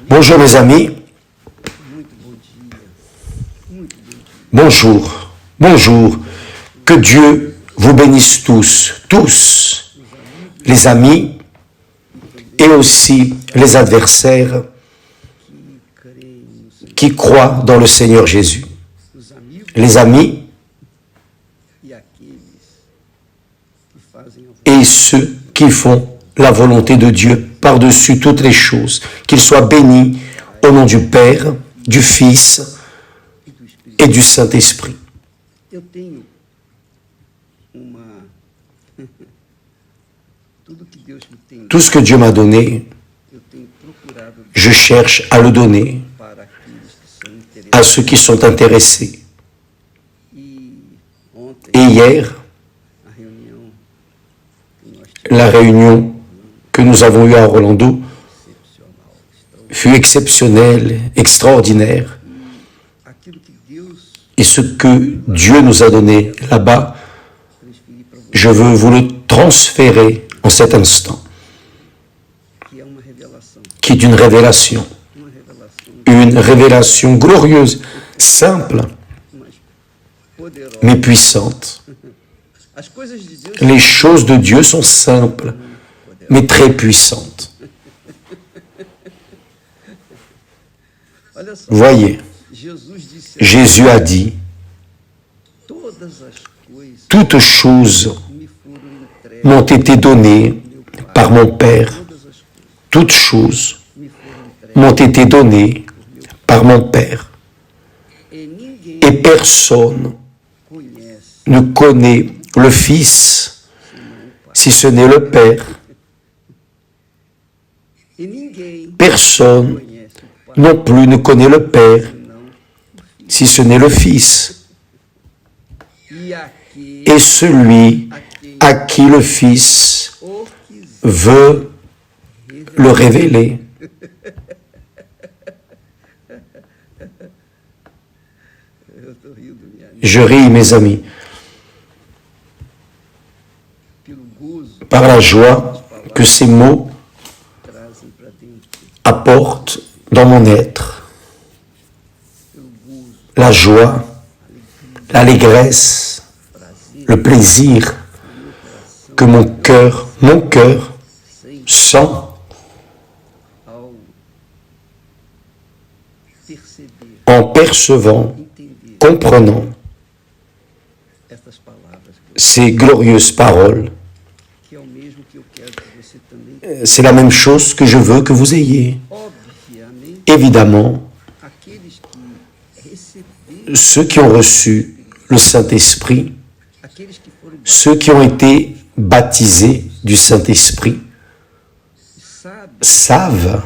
Bonjour mes amis. Bonjour. Bonjour. Que Dieu vous bénisse tous, les amis et aussi les adversaires qui croient dans le Seigneur Jésus. Les amis et ceux qui font la volonté de Dieu par-dessus toutes les choses. Qu'ils soient bénis au nom du Père, du Fils et du Saint-Esprit. Tout ce que Dieu m'a donné, je cherche à le donner à ceux qui sont intéressés. Et hier, la réunion que nous avons eue à Orlando fut exceptionnelle, extraordinaire. Et ce que Dieu nous a donné là-bas, je veux vous le transférer en cet instant, qui est une révélation glorieuse, simple, mais puissante. Les choses de Dieu sont simples, mais très puissantes. Voyez, Jésus a dit, toutes choses m'ont été données par mon Père. Toutes choses m'ont été données par mon Père. Et personne ne connaît le Fils si ce n'est le Père. Personne non plus ne connaît le Père si ce n'est le Fils. Et celui à qui le Fils veut le révéler. Je ris, mes amis, par la joie que ces mots apportent dans mon être. La joie, l'allégresse, le plaisir que mon cœur sent en percevant, comprenant ces glorieuses paroles. C'est la même chose que je veux que vous ayez. Évidemment, ceux qui ont reçu le Saint-Esprit, ceux qui ont été baptisés du Saint-Esprit, savent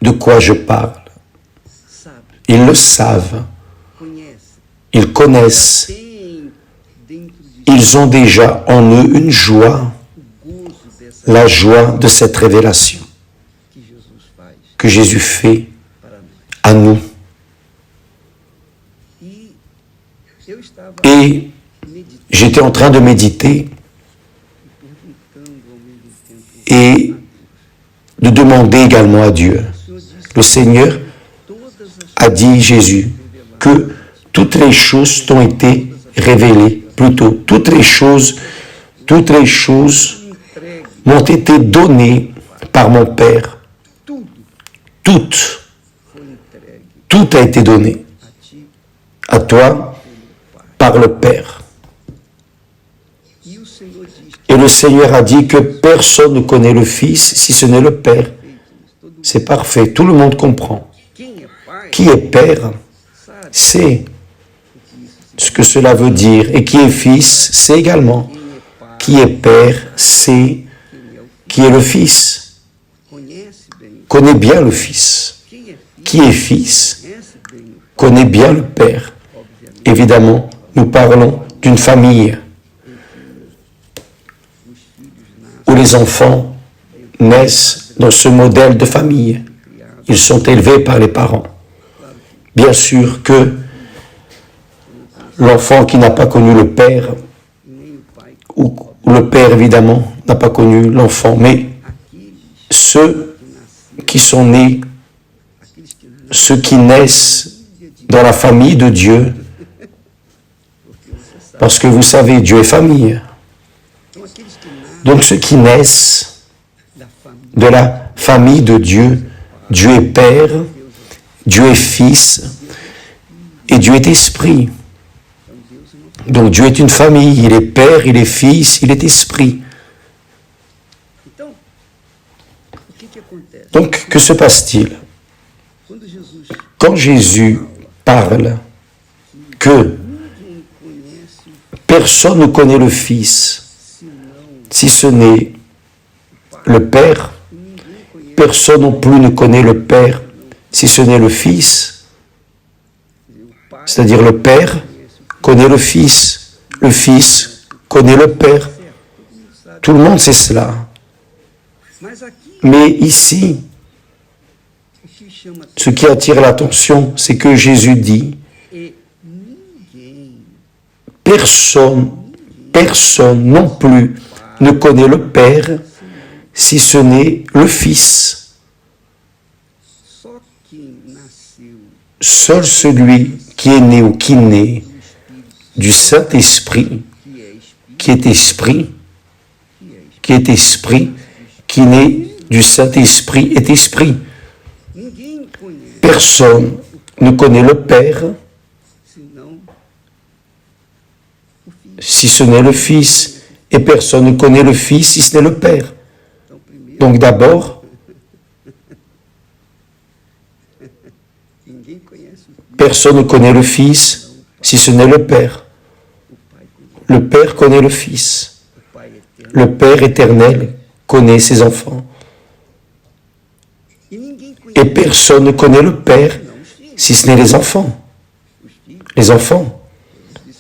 de quoi je parle. Ils le savent. Ils connaissent. Ils ont déjà en eux une joie, la joie de cette révélation que Jésus fait à nous. Et j'étais en train de méditer et de demander également à Dieu. Le Seigneur a dit, Jésus, que toutes les choses t'ont été révélées. Plutôt, toutes les choses m'ont été données par mon Père. Tout a été donné à toi par le Père. Et le Seigneur a dit que personne ne connaît le Fils si ce n'est le Père. C'est parfait, tout le monde comprend. Qui est Père, c'est ce que cela veut dire. Et qui est Fils, c'est également. Qui est Père, c'est qui est le Fils. Connaît bien le Fils. Qui est Fils, connaît bien le Père. Évidemment, nous parlons d'une famille où les enfants naissent dans ce modèle de famille. Ils sont élevés par les parents. Bien sûr que l'enfant qui n'a pas connu le père, ou le père évidemment n'a pas connu l'enfant, mais ceux qui sont nés, ceux qui naissent dans la famille de Dieu, parce que vous savez, Dieu est famille. Donc ceux qui naissent de la famille de Dieu, Dieu est Père, Dieu est Fils, et Dieu est Esprit. Donc Dieu est une famille, il est Père, il est Fils, il est Esprit. Donc, que se passe-t-il? Quand Jésus parle que personne ne connaît le Fils, si ce n'est le Père, personne non plus ne connaît le Père, si ce n'est le Fils, c'est-à-dire le Père connaît le Fils connaît le Père. Tout le monde sait cela. Mais ici, ce qui attire l'attention, c'est que Jésus dit, personne non plus ne connaît le Père, si ce n'est le Fils. Seul celui qui est né ou qui naît du Saint-Esprit, qui est Esprit, qui naît du Saint-Esprit est Esprit. Personne ne connaît le Père si ce n'est le Fils, et personne ne connaît le Fils si ce n'est le Père. Donc d'abord, personne ne connaît le Fils si ce n'est le Père. Le Père connaît le Fils. Le Père éternel connaît ses enfants. Et personne ne connaît le Père si ce n'est les enfants. Les enfants.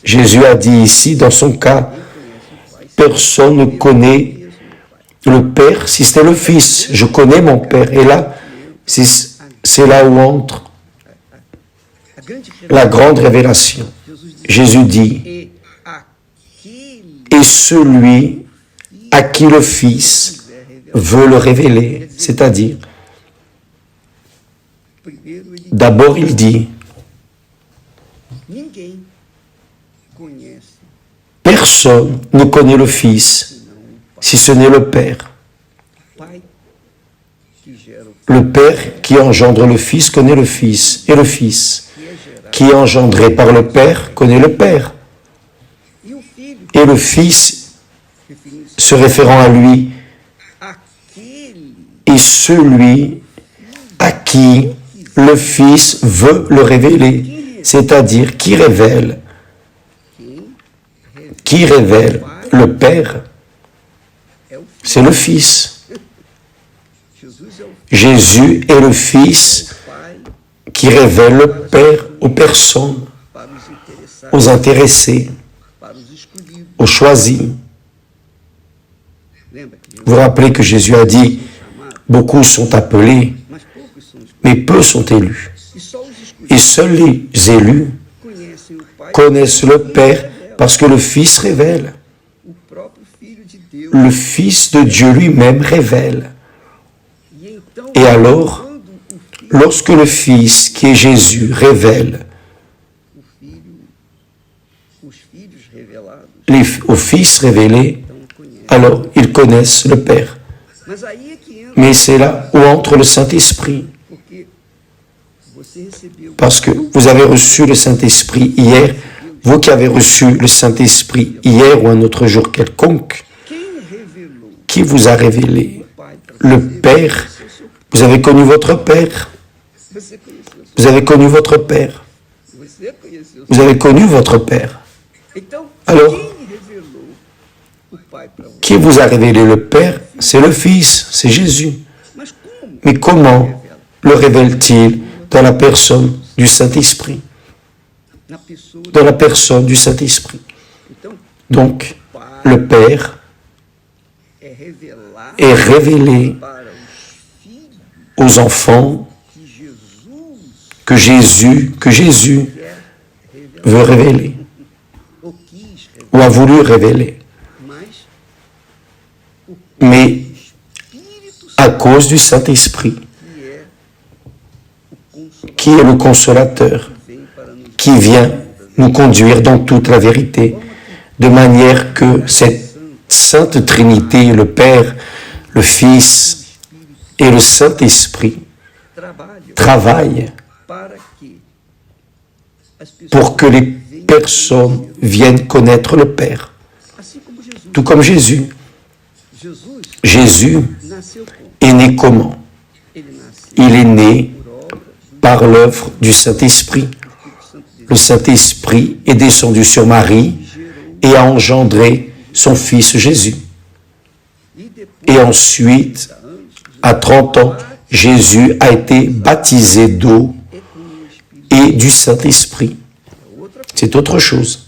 Jésus a dit ici, dans son cas, personne ne connaît le Père si ce n'est le Fils. Je connais mon Père. Et là, c'est là où entre la grande révélation. Jésus dit, et celui à qui le Fils veut le révéler, c'est-à-dire, d'abord il dit, personne ne connaît le Fils si ce n'est le Père. Le Père qui engendre le Fils connaît le Fils, et le Fils qui est engendré par le Père connaît le Père. Et le Fils, se référant à lui, est celui à qui le Fils veut le révéler, c'est-à-dire qui révèle le Père, c'est le Fils. Jésus est le Fils qui révèle le Père aux personnes, aux intéressés, aux choisis. Vous vous rappelez que Jésus a dit, beaucoup sont appelés, mais peu sont élus. Et seuls les élus connaissent le Père parce que le Fils révèle. Le Fils de Dieu lui-même révèle. Et alors, lorsque le Fils, qui est Jésus, révèle aux Fils révélés, alors ils connaissent le Père. Mais c'est là où entre le Saint-Esprit. Parce que vous avez reçu le Saint-Esprit hier, vous qui avez reçu le Saint-Esprit hier ou un autre jour quelconque, qui vous a révélé? Le Père. Vous avez connu votre Père. Vous avez connu votre Père. Vous avez connu votre Père. Alors, qui vous a révélé le Père? C'est le Fils, c'est Jésus. Mais comment le révèle-t-il? Dans la personne du Saint-Esprit. Dans la personne du Saint-Esprit. Donc, le Père est révélé aux enfants que Jésus veut révéler, ou a voulu révéler. Mais à cause du Saint-Esprit, qui est le consolateur, qui vient nous conduire dans toute la vérité, de manière que cette Sainte Trinité, le Père, le Fils et le Saint-Esprit travaillent pour que les personnes viennent connaître le Père. Tout comme Jésus. Jésus est né comment? Il est né par l'œuvre du Saint-Esprit. Le Saint-Esprit est descendu sur Marie et a engendré son fils Jésus. Et ensuite, à 30 ans, Jésus a été baptisé d'eau et du Saint-Esprit. C'est autre chose.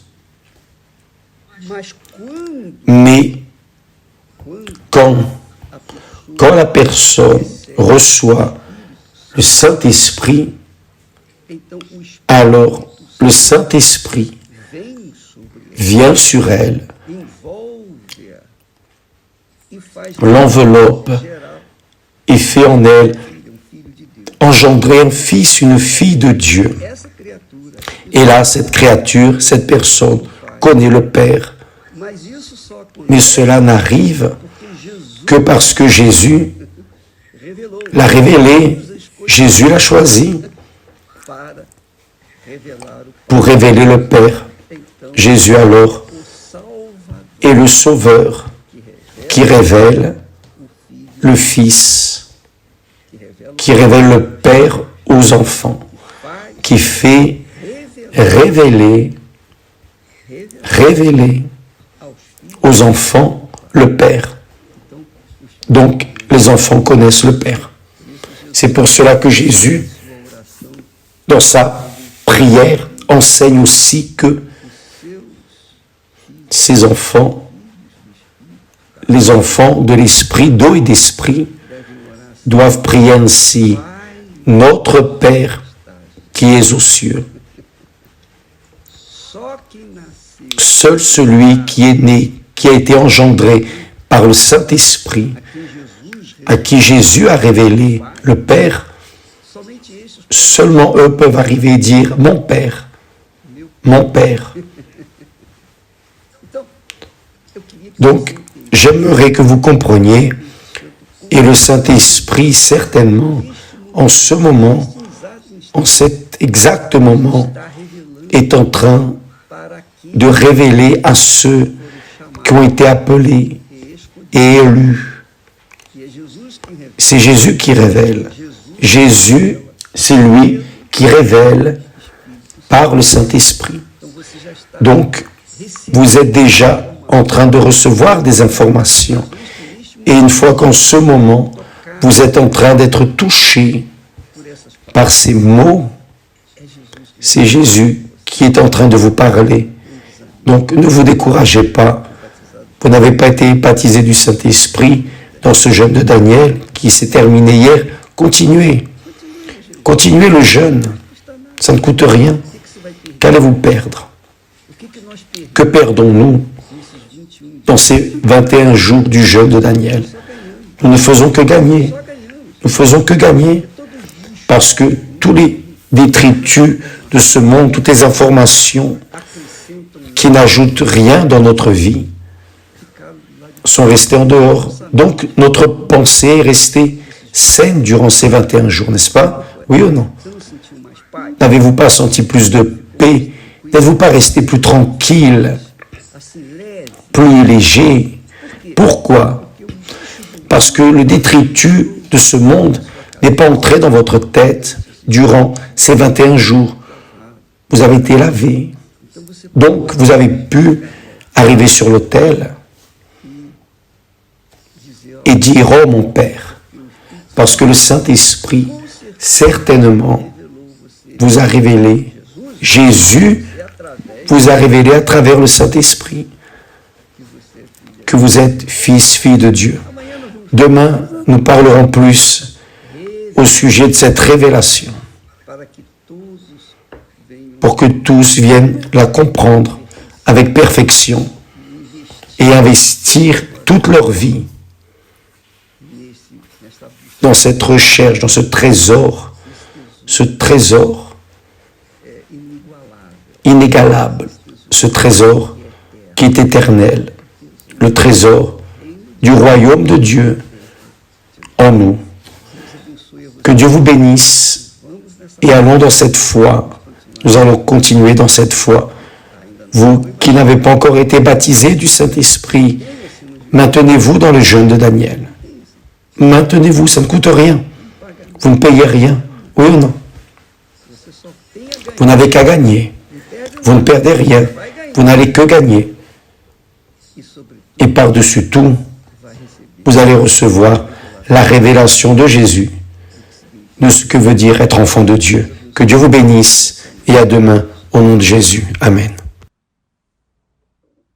Mais quand la personne reçoit le Saint-Esprit, alors le Saint-Esprit vient sur elle, l'enveloppe et fait en elle engendrer un fils, une fille de Dieu. Et là, cette créature, cette personne connaît le Père. Mais cela n'arrive que parce que Jésus l'a révélé, Jésus l'a choisi pour révéler le Père. Jésus alors est le Sauveur qui révèle le Fils, qui révèle le Père aux enfants, qui fait révéler aux enfants le Père. Donc, les enfants connaissent le Père. C'est pour cela que Jésus, dans sa prière, enseigne aussi que ces enfants, les enfants de l'Esprit, d'eau et d'Esprit, doivent prier ainsi: Notre Père qui es aux cieux. Seul celui qui est né, qui a été engendré par le Saint-Esprit, à qui Jésus a révélé le Père, seulement eux peuvent arriver et dire: Mon Père, mon Père. Donc, j'aimerais que vous compreniez, et le Saint-Esprit, certainement, en ce moment, en cet exact moment, est en train de révéler à ceux qui ont été appelés et élus. C'est Jésus qui révèle. Jésus, c'est lui qui révèle par le Saint-Esprit. Donc, vous êtes déjà en train de recevoir des informations. Et une fois qu'en ce moment, vous êtes en train d'être touché par ces mots, c'est Jésus qui est en train de vous parler. Donc, ne vous découragez pas. Vous n'avez pas été baptisé du Saint-Esprit dans ce jeûne de Daniel qui s'est terminé hier. Continuez. Continuez le jeûne. Ça ne coûte rien. Qu'allez-vous perdre? Que perdons-nous dans ces 21 jours du jeûne de Daniel? Nous ne faisons que gagner. Nous faisons que gagner parce que tous les détritus de ce monde, toutes les informations qui n'ajoutent rien dans notre vie sont restées en dehors. Donc, notre pensée est restée saine durant ces 21 jours, n'est-ce pas? Oui ou non? N'avez-vous pas senti plus de paix? N'êtes-vous pas resté plus tranquille, plus léger? Pourquoi? Parce que le détritus de ce monde n'est pas entré dans votre tête durant ces 21 jours. Vous avez été lavé. Donc, vous avez pu arriver sur l'autel et dire: Oh mon Père, parce que le Saint-Esprit, certainement, vous a révélé, Jésus vous a révélé à travers le Saint-Esprit que vous êtes fils, fille de Dieu. Demain, nous parlerons plus au sujet de cette révélation pour que tous viennent la comprendre avec perfection et investir toute leur vie dans cette recherche, dans ce trésor inégalable, ce trésor qui est éternel, le trésor du royaume de Dieu en nous. Que Dieu vous bénisse et allons dans cette foi. Nous allons continuer dans cette foi. Vous qui n'avez pas encore été baptisés du Saint-Esprit, maintenez-vous dans le jeûne de Daniel. Maintenez-vous, ça ne coûte rien. Vous ne payez rien. Oui ou non? Vous n'avez qu'à gagner. Vous ne perdez rien. Vous n'allez que gagner. Et par-dessus tout, vous allez recevoir la révélation de Jésus, de ce que veut dire être enfant de Dieu. Que Dieu vous bénisse et à demain au nom de Jésus. Amen.